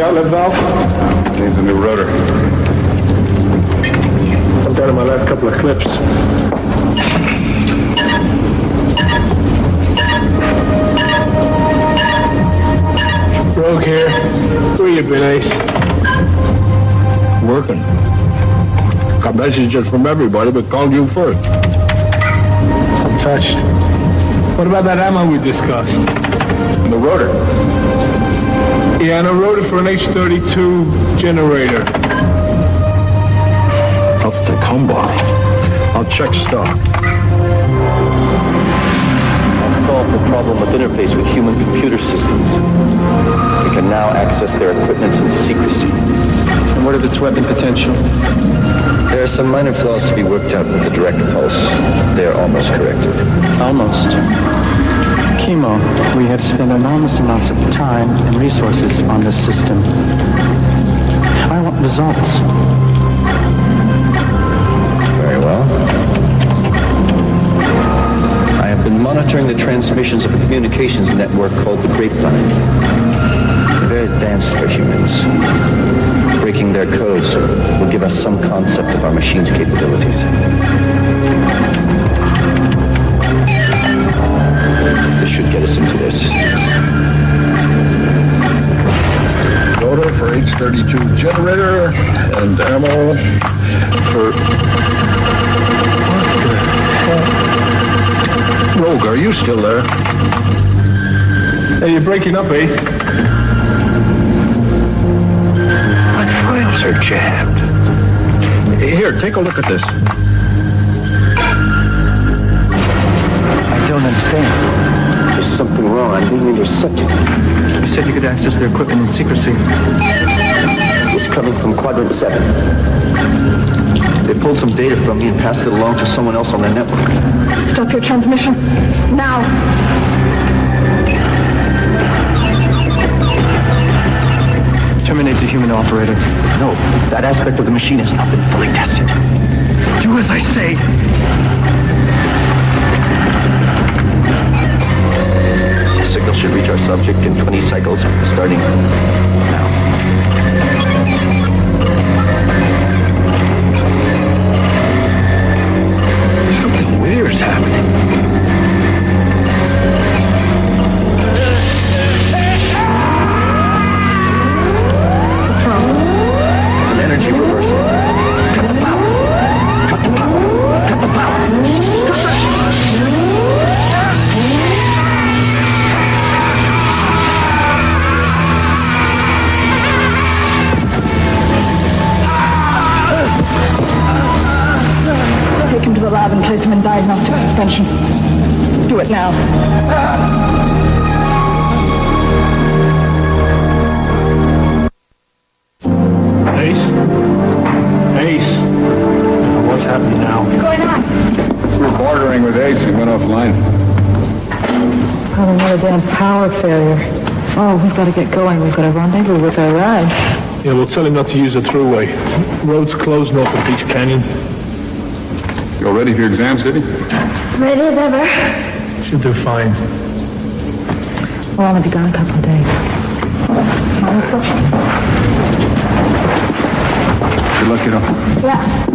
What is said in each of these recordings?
outlet valve? Needs a new rotor. I'm down to my last couple of clips. Rogue here. Where you been, Ace? Working. Got messages from everybody, but called you first. I'm touched. What about that ammo we discussed? The rotor. Yeah, and a rotor for an H-32 generator. Tough to come by. I'll check stock. I've solved the problem with interface with human computer systems. We can now access their equipment in secrecy. And what of its weapon potential? There are some minor flaws to be worked out with the direct pulse. They are almost corrected. Almost. Chemo, we have spent enormous amounts of time and resources on this system. I want results. Very well. I have been monitoring the transmissions of a communications network called the Grapevine. They're very advanced for humans. Breaking their codes will give us some concept of our machine's capabilities. This should get us into their systems. Rotor for H-32 generator and ammo for... What the hell? Rogue, are you still there? Hey, you're breaking up, Ace. My files are jammed. Here, take a look at this. I don't understand. There's something wrong. I'm being intercepted. You said you could access their equipment in secrecy. It's coming from Quadrant 7. They pulled some data from me and passed it along to someone else on their network. Stop your transmission. Now. Terminate the human operator. No, that aspect of the machine has not been fully tested. Do as I say. The signal should reach our subject in 20 cycles, starting now. Something weird's happening. Energy reversal. Cut the power. Cut the power. Cut the power. Take him to the lab and place him in diagnostic suspension. Do it now. Ace? What's happening now? What's going on? We're bordering with Ace. He went offline. Probably another damn power failure. Oh, we've got to get going. We've got a rendezvous with our ride. Yeah, we'll tell him not to use the thruway. Road's closed north of Beach Canyon. You all ready for your exam, City? Ready as ever. Should do fine. We'll only be gone a couple of days. Good luck, kiddo. Yeah.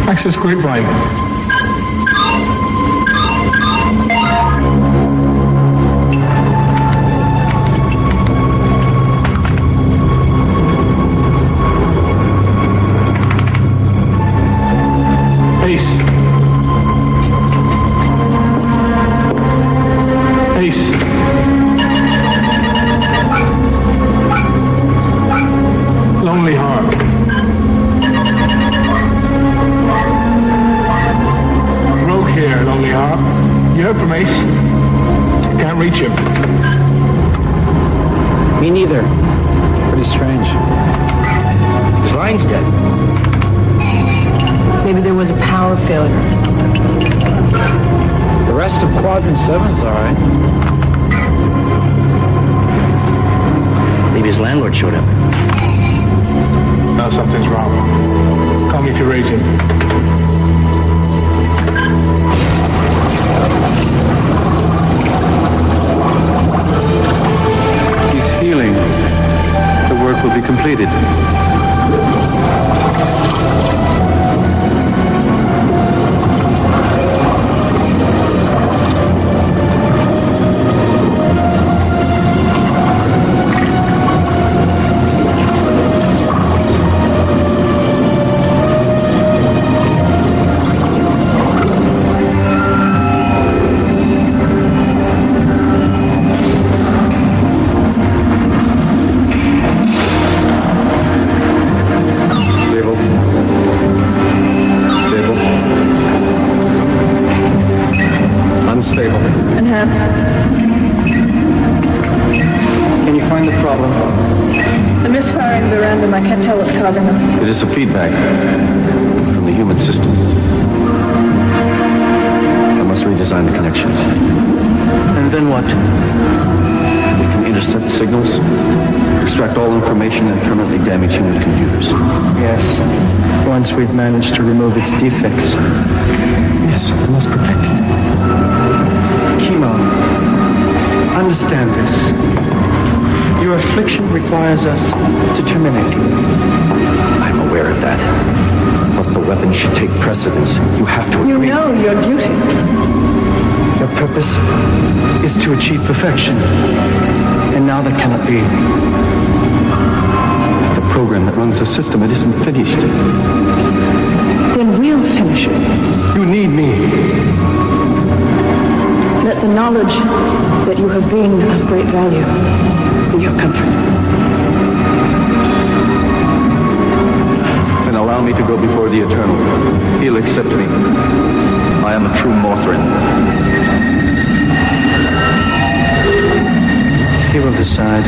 Access Grapevine. heard from Ace. Can't reach him. Me neither. Pretty strange. His line's dead. Maybe there was a power failure. The rest of Quadrant 7's all right. Maybe his landlord showed up. No, something's wrong. Call me if you raise him. He's healing. The work will be completed. Can you find the problem? The misfirings are random. I can't tell what's causing them. It is a feedback from the human system. I must redesign the connections. And then what? We can intercept signals, extract all information, and permanently damage human computers. Yes, once we've managed to remove its defects. Yes, we must protect it. Chemo, understand this. Your affliction requires us to terminate you. I'm aware of that. But the weapon should take precedence. You have to agree. You know your duty. Your purpose is to achieve perfection. And now that cannot be. The program that runs the system, it isn't finished. Then we'll finish it. You need me. Let the knowledge that you have been of great value be your comfort. Then allow me to go before the Eternal. He'll accept me. I am a true Mothran. He will decide.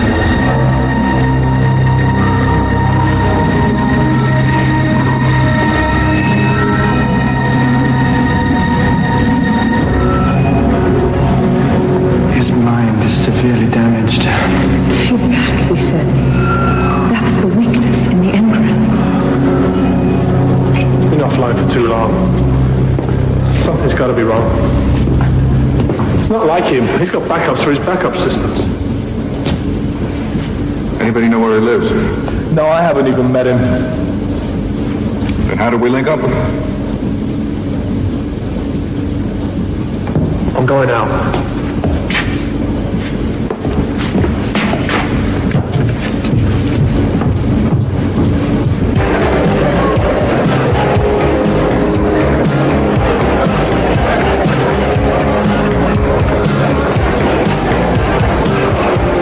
His mind is severely damaged. Feedback, he said. That's the weakness in the engram. He's been offline for too long. Something's got to be wrong. It's not like him. He's got backups for his backup systems. Anybody know where he lives? No, I haven't even met him. Then how do we link up with him? I'm going out.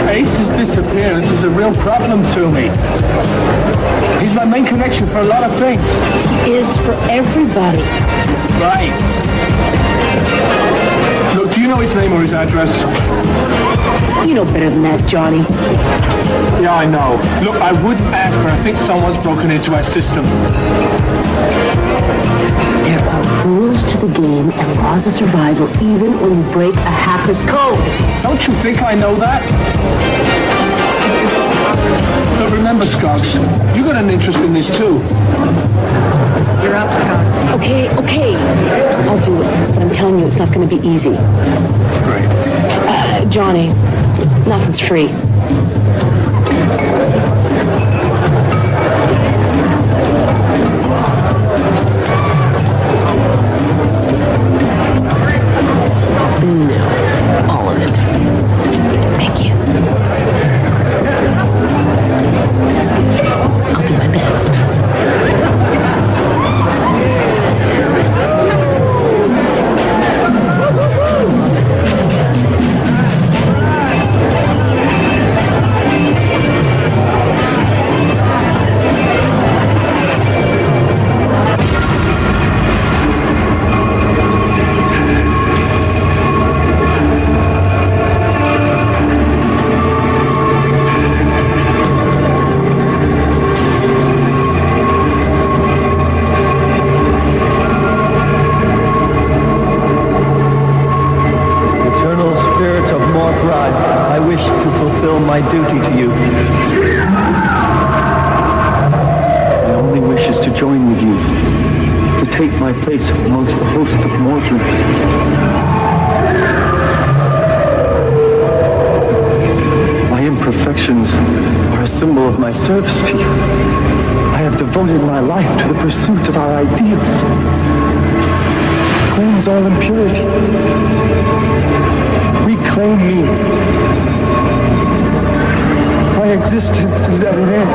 Ace's disappearance is a real problem to me. He's my main connection for a lot of things. Is for everybody. Right. Look, do you know his name or his address? You know better than that, Johnny. Yeah, I know. Look, I wouldn't ask, but I think someone's broken into our system. There are rules to the game and laws of survival even when you break a hacker's code. Don't you think I know that? But remember, Skuggs, you got an interest in this too. You're up, Scott. Okay. I'll do it. But I'm telling you, it's not going to be easy. Great. Johnny, nothing's free. No, all of it. Thank you. I'll do my best. place amongst the host of Mordred. My imperfections are a symbol of my service to you. I have devoted my life to the pursuit of our ideals. Cleanse all impurity. Reclaim me. My existence is at an end.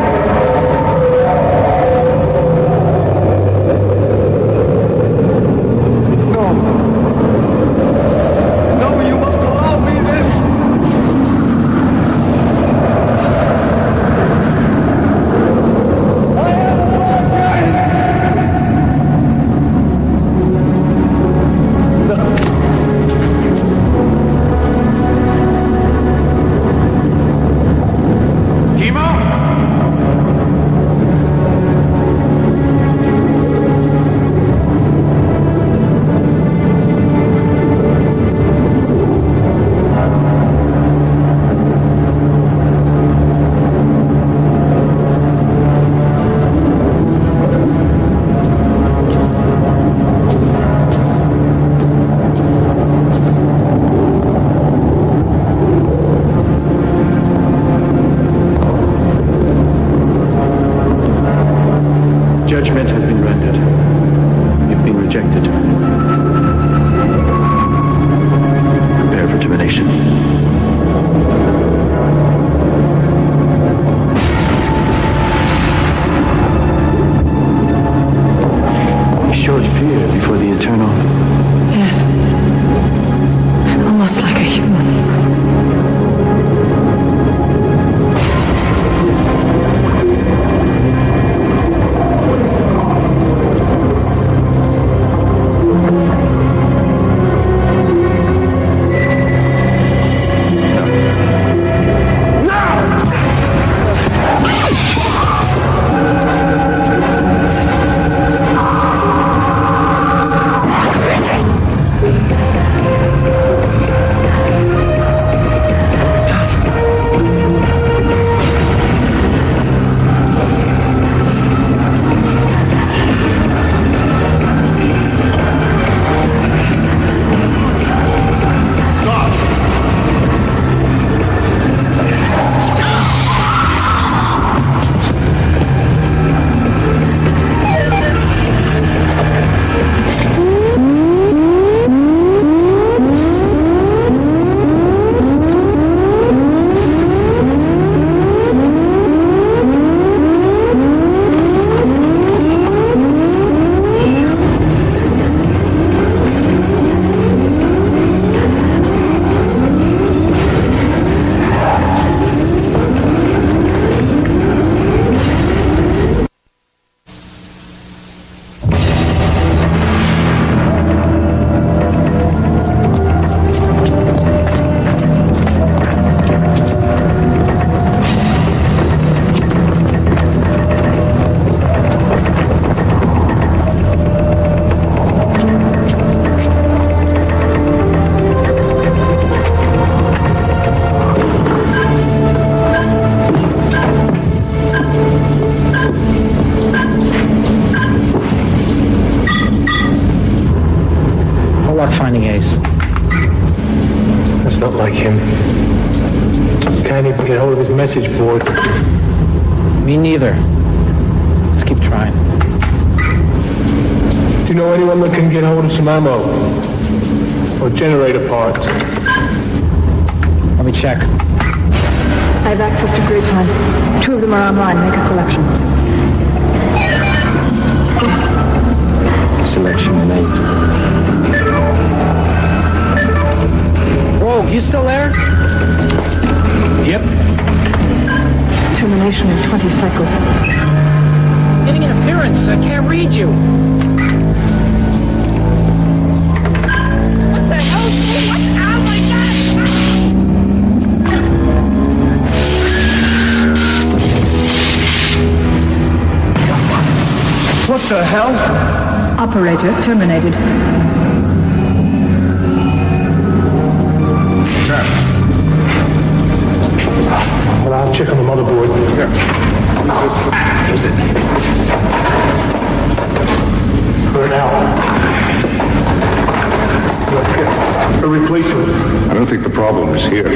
Judgment has been rendered. You've been rejected. Prepare for termination. You showed fear before the Eternal. Yes. Almost like a human. Finding Ace. That's not like him. Can't even get hold of his message board. Me neither. Let's keep trying. Do you know anyone that can get hold of some ammo? Or generator parts? Let me check. I have access to Grapevine. 2 of them are online. Make a selection. Selection made. Whoa, you still there? Yep. Termination in 20 cycles. Getting interference. I can't read you. What the hell? What? Oh my God! What the hell? Operator terminated. Well, I'll check on the motherboard. Here. Use it. Burn out. a replacement. I don't think the problem is here.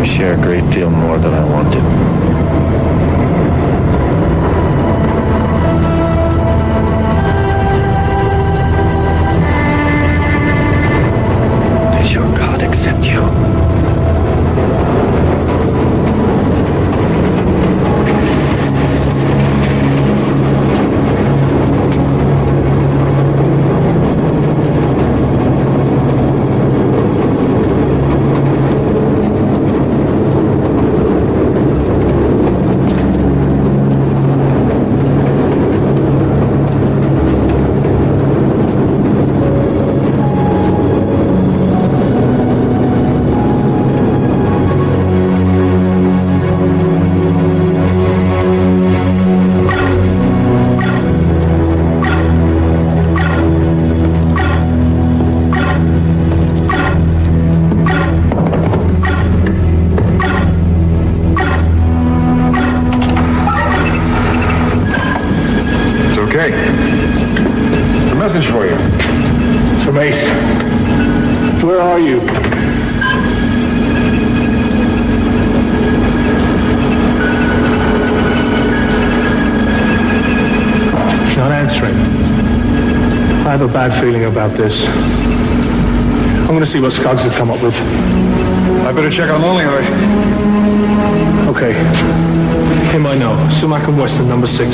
Share a great deal more than I want to. Does your God accept you? Okay. It's a message for you. It's from Ace. Where are you? She's not answering. I have a bad feeling about this. I'm going to see what Scuggs have come up with. I better check on Lonely Heart. Okay. Him I know. Sumac and Weston, number 6.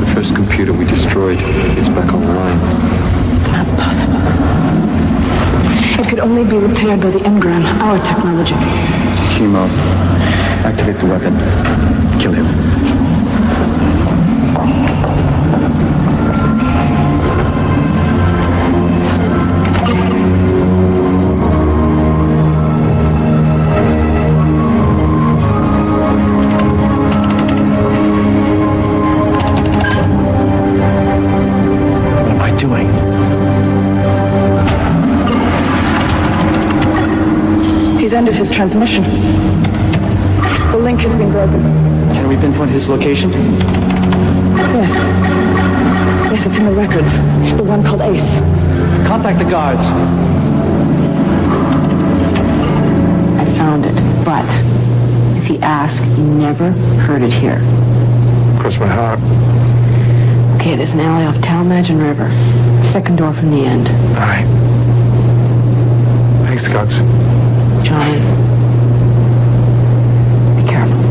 The first computer we destroyed is back online. It's not possible. It could only be repaired by the engram, our technology. Chemo. Activate the weapon. Kill him. Ended his transmission. The link has been broken. Can we pinpoint his location? Yes. Yes, it's in the records. The one called Ace. Contact the guards. I found it, but if he asks, he never heard it here. Cross my heart. Okay, there's an alley off Talmadge and River. Second door from the end. All right. Thanks, Scuggs. Johnny, be careful.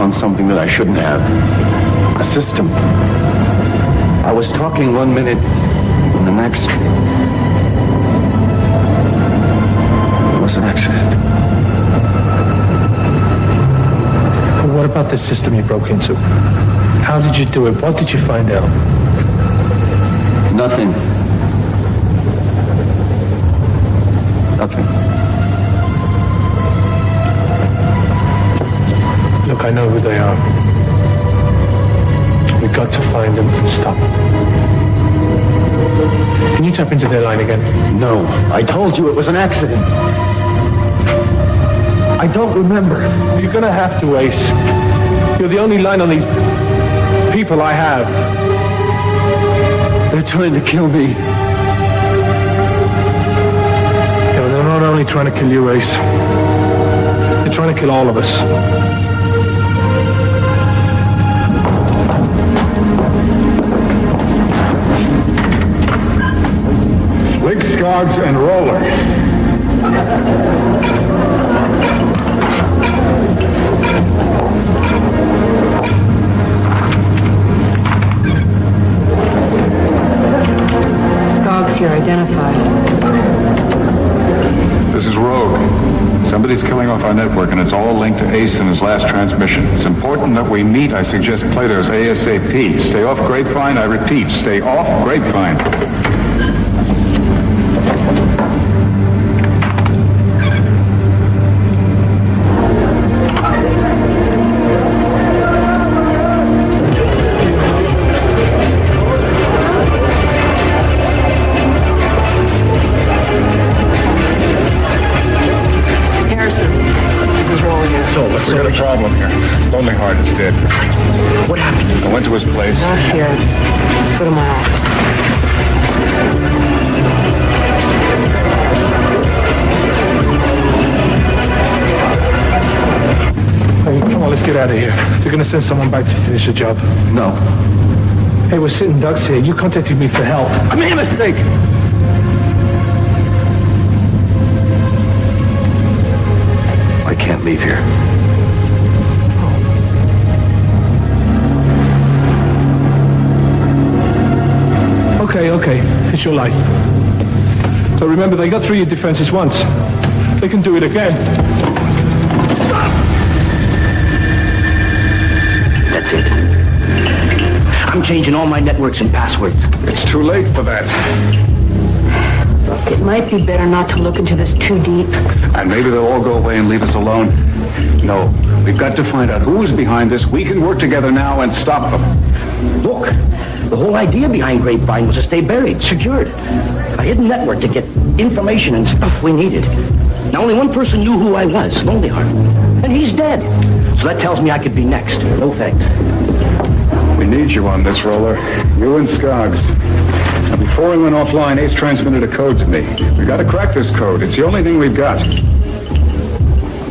upon something that I shouldn't have. A system. I was talking 1 minute, and the next was an accident. But what about the system you broke into? How did you do it? What did you find out? Nothing. Nothing. Look, I know who they are. We got to find them and stop them. Can you tap into their line again? No, I told you it was an accident. I don't remember. You're gonna have to, Ace. You're the only line on these people I have. They're trying to kill me. Yeah, they're not only trying to kill you, Ace. They're trying to kill all of us. Lick, Scogs, and Roller. Scogs here identified. This is Rogue. Somebody's killing off our network, and it's all linked to Ace in his last transmission. It's important that we meet. I suggest Plato's ASAP. Stay off Grapevine. I repeat, stay off Grapevine. What happened? I went to his place. Not here. Let's go to my office. Hey, come on, let's get out of here. They're gonna send someone back to finish the job. No. Hey, we're sitting ducks here. You contacted me for help. I made a mistake. I can't leave here. Okay. It's your life. So remember, they got through your defenses once. They can do it again. That's it. I'm changing all my networks and passwords. It's too late for that. It might be better not to look into this too deep. And maybe they'll all go away and leave us alone. No, we've got to find out who's behind this. We can work together now and stop them. Look, the whole idea behind Grapevine was to stay buried, secured. A hidden network to get information and stuff we needed. Now only one person knew who I was, Lonely Heart. And he's dead. So that tells me I could be next. No thanks. We need you on this, Roller. You and Scogs. Now, before we went offline, Ace transmitted a code to me. We got to crack this code. It's the only thing we've got.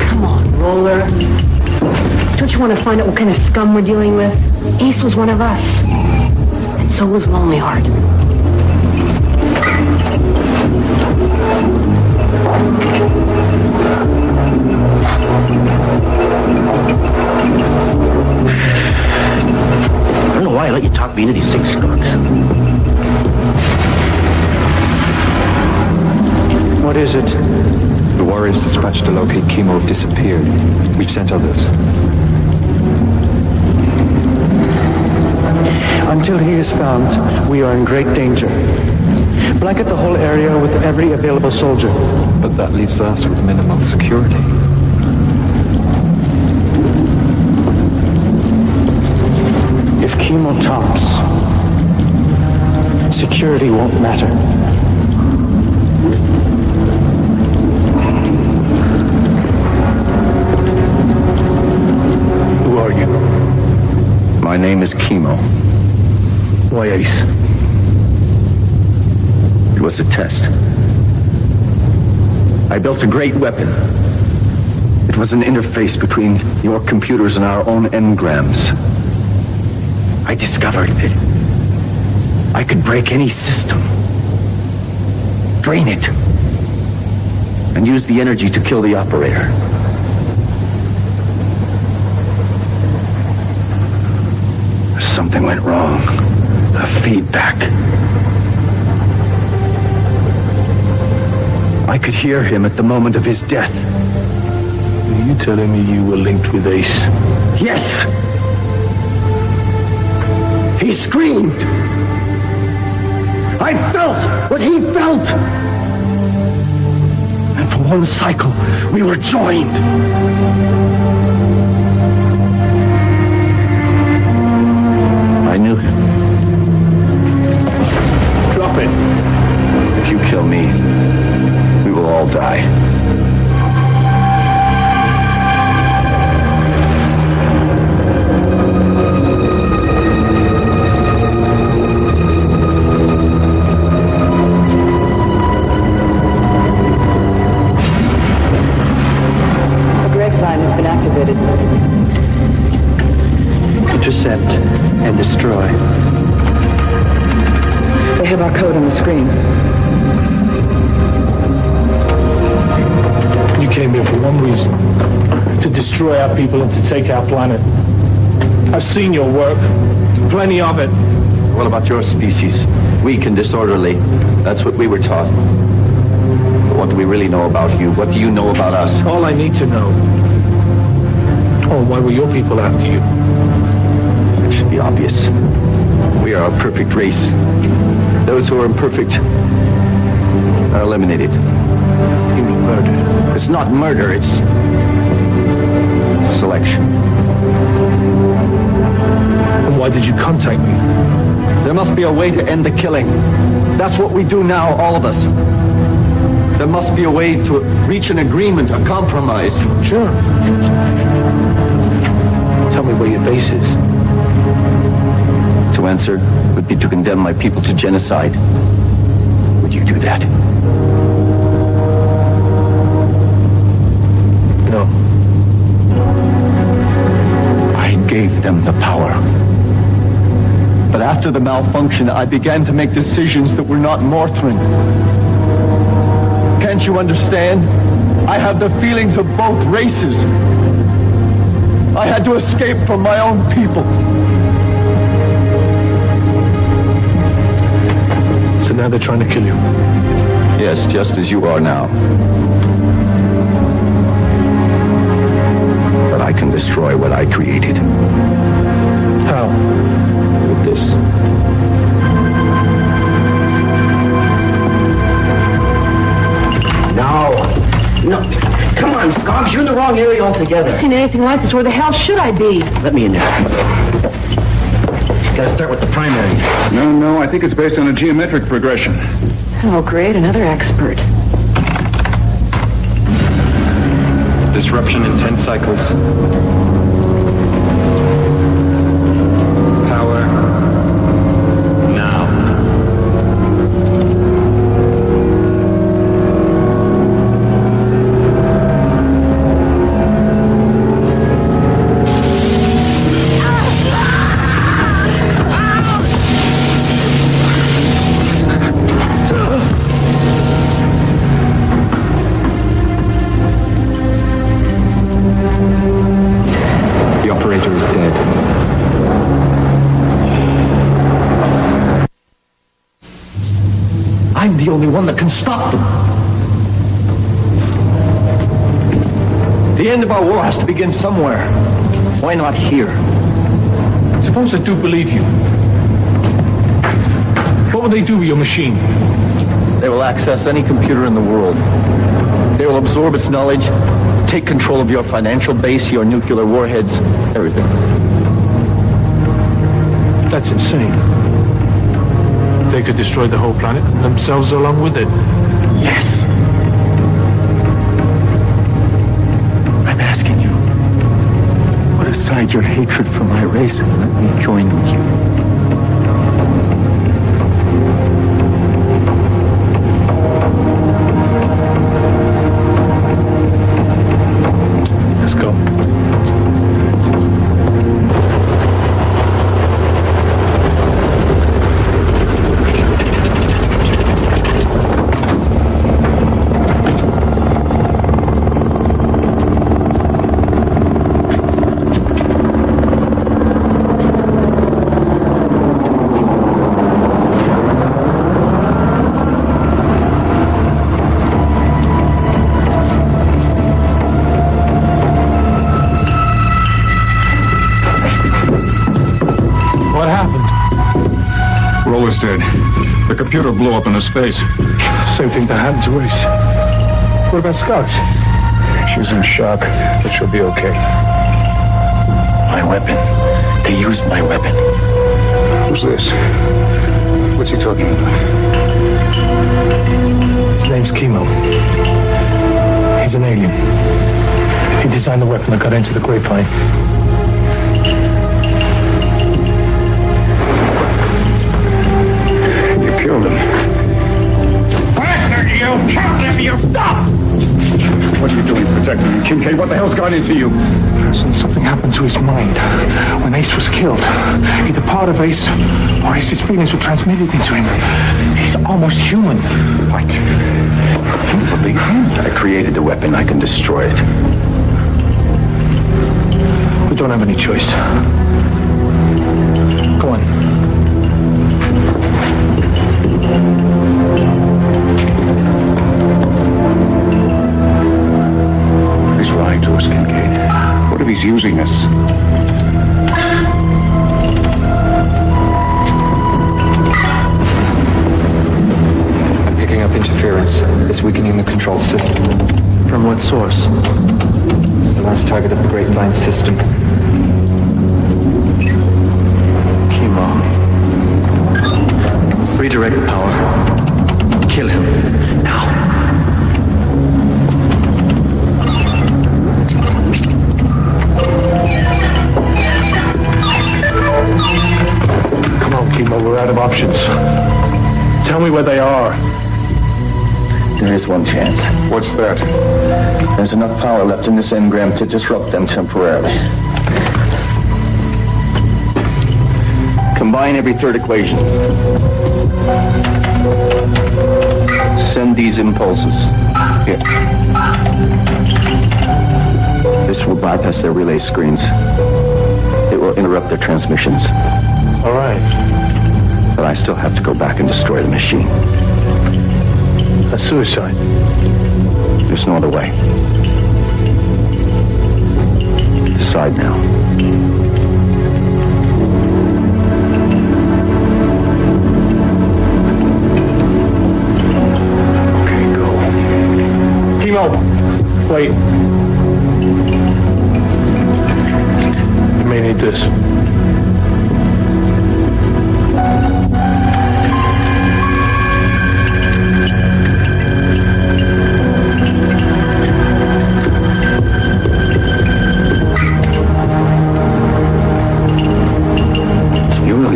Come on, Roller. Don't you want to find out what kind of scum we're dealing with? Ace was one of us. And so was Lonely Heart. I don't know why I let you talk me into these six skunks. What is it? The warriors dispatched to locate Chemo have disappeared. We've sent others. Until he is found, we are in great danger. Blanket the whole area with every available soldier. But that leaves us with minimal security. If Chemo talks, security won't matter. Who are you? My name is Chemo. Why Ace? It was a test. I built a great weapon. It was an interface between your computers and our own engrams. I discovered that I could break any system, drain it, and use the energy to kill the operator. Something went wrong. The feedback. I could hear him at the moment of his death. Are you telling me you were linked with Ace? Yes! He screamed! I felt what he felt! And for one cycle, we were joined. I knew him. Drop it. If you kill me, we will all die. Has been activated. Intercept and destroy. They have our code on the screen. You came here for one reason. To destroy our people and to take our planet. I've seen your work. Plenty of it. What about your species? Weak and disorderly. That's what we were taught. But what do we really know about you? What do you know about us? All I need to know. Oh, why were your people after you? It should be obvious. We are a perfect race. Those who are imperfect are eliminated. You mean murdered? It's not murder, it's selection. And why did you contact me? There must be a way to end the killing. That's what we do now, all of us. There must be a way to reach an agreement, a compromise. Sure. Tell me where your base is. To answer would be to condemn my people to genocide. Would you do that? No. I gave them the power. But after the malfunction, I began to make decisions that were not Morthran. Can't you understand? I have the feelings of both races. I had to escape from my own people. So now they're trying to kill you. Yes, just as you are now. But I can destroy what I created. How? With this. No. Come on, Skogs, you're in the wrong area altogether. I've seen anything like this. Where the hell should I be? Let me in there. Gotta start with the primaries. No, I think it's based on a geometric progression. Oh, great. Another expert. Disruption in 10 cycles. Power. Now. I'm the only one that can stop them. The end of our war has to begin somewhere. Why not here? Suppose I do believe you. What will they do with your machine? They will access any computer in the world. They will absorb its knowledge, take control of your financial base, your nuclear warheads, everything. That's insane. They could destroy the whole planet and themselves along with it. Yes. I'm asking you, put aside your hatred for my race and let me join with you. Let's go. happened? Roller's dead. The computer blew up in his face. Same thing that happened to Ace. What about Scott? She's in shock, but she'll be okay. My weapon. They used my weapon. Who's this? What's he talking about? His name's Chemo. He's an alien. He designed the weapon that got into the grapevine. You killed him. Bastard, you killed him, you stop! What are you doing protecting him, Kincaid? What the hell's got into you? Something happened to his mind when Ace was killed. Either part of Ace or Ace's feelings were transmitted into him. He's almost human. What? You believe him? I created the weapon. I can destroy it. We don't have any choice. Go on. He's lying to us, Kincaid. What if he's using us? I'm picking up interference. It's weakening the control system. From what source? The last target of the grapevine system. Chemo. Redirect the power. Kill him. Now. Come on, Chemo, we're out of options. Tell me where they are. There is one chance. What's that? There's enough power left in this engram to disrupt them temporarily. Combine every third equation. Send these impulses. Here. This will bypass their relay screens. It will interrupt their transmissions. All right. But I still have to go back and destroy the machine. That's suicide. There's no other way. Decide now. Okay, go. Chemo, wait. You may need this.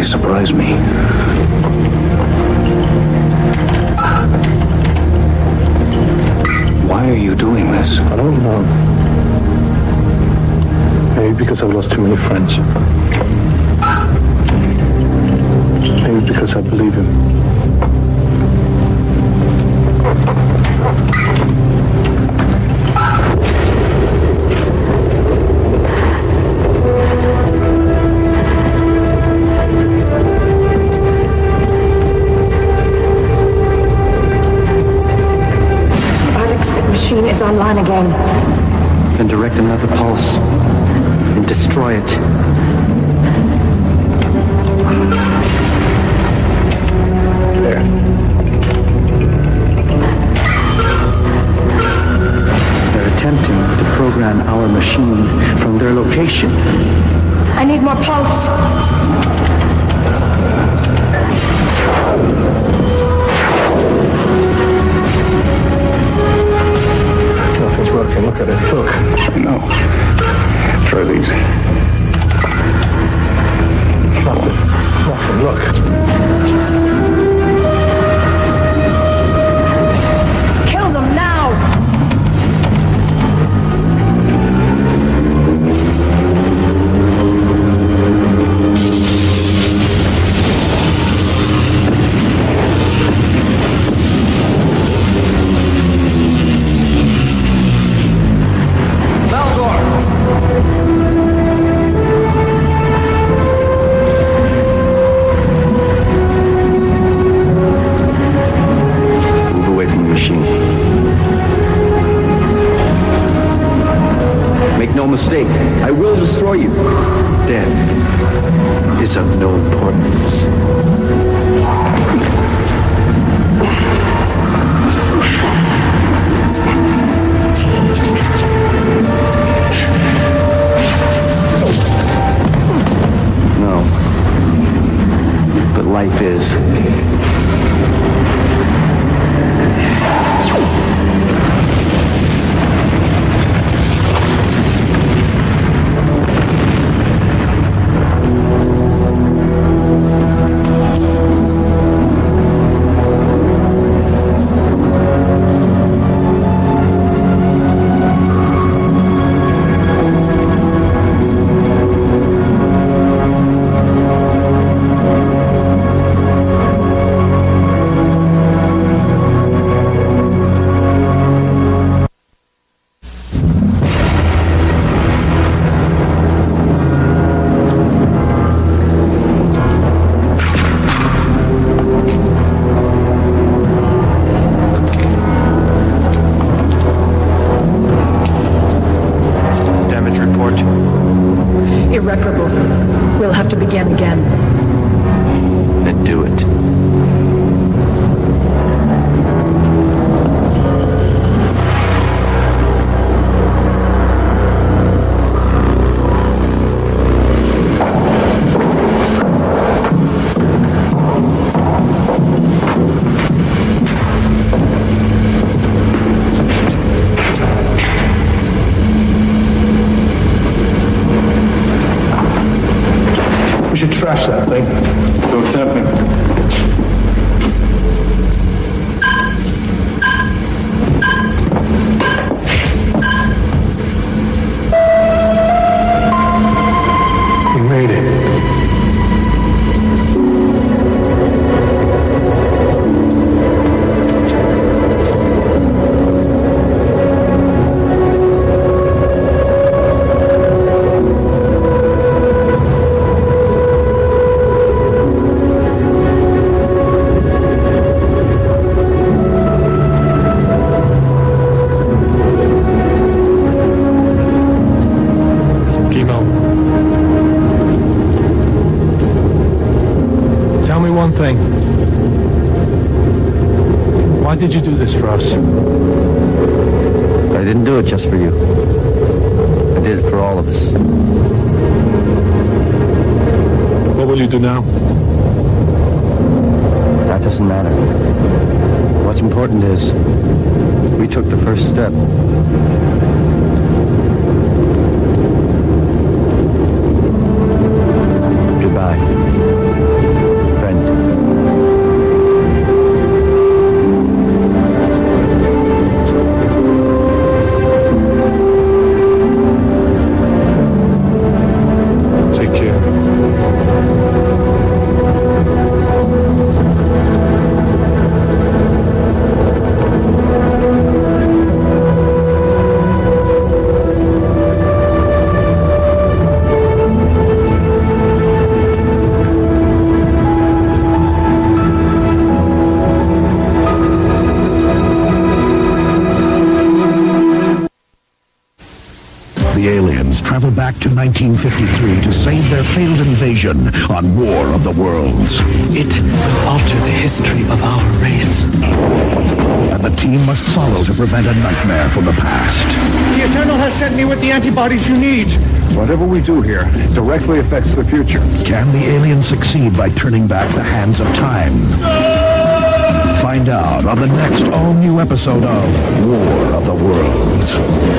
Surprise me. Why are you doing this? I don't know. Maybe because I've lost too many friends. Maybe because I believe him. Is online again. Then direct another pulse and destroy it. There. They're attempting to program our machine from their location. I need more pulse. Nothing's working. Look at it. Look. I know. Try these. Nothing. Nothing. Look. Kill them now! life is. Irreparable. We'll have to begin again. Then do it. We should trash that thing. Don't tempt me. We made it. Tell me one thing. Why did you do this for us? I didn't do it just for you. I did it for all of us. What will you do now? That doesn't matter. What's important is we took the first step. Goodbye, friend. Take care. The aliens travel back to 1953 to save their failed invasion on War of the Worlds. It will alter the history of our race. And the team must follow to prevent a nightmare from the past. The Eternal has sent me with the antibodies you need. Whatever we do here directly affects the future. Can the aliens succeed by turning back the hands of time? Find out on the next all-new episode of War of the Worlds.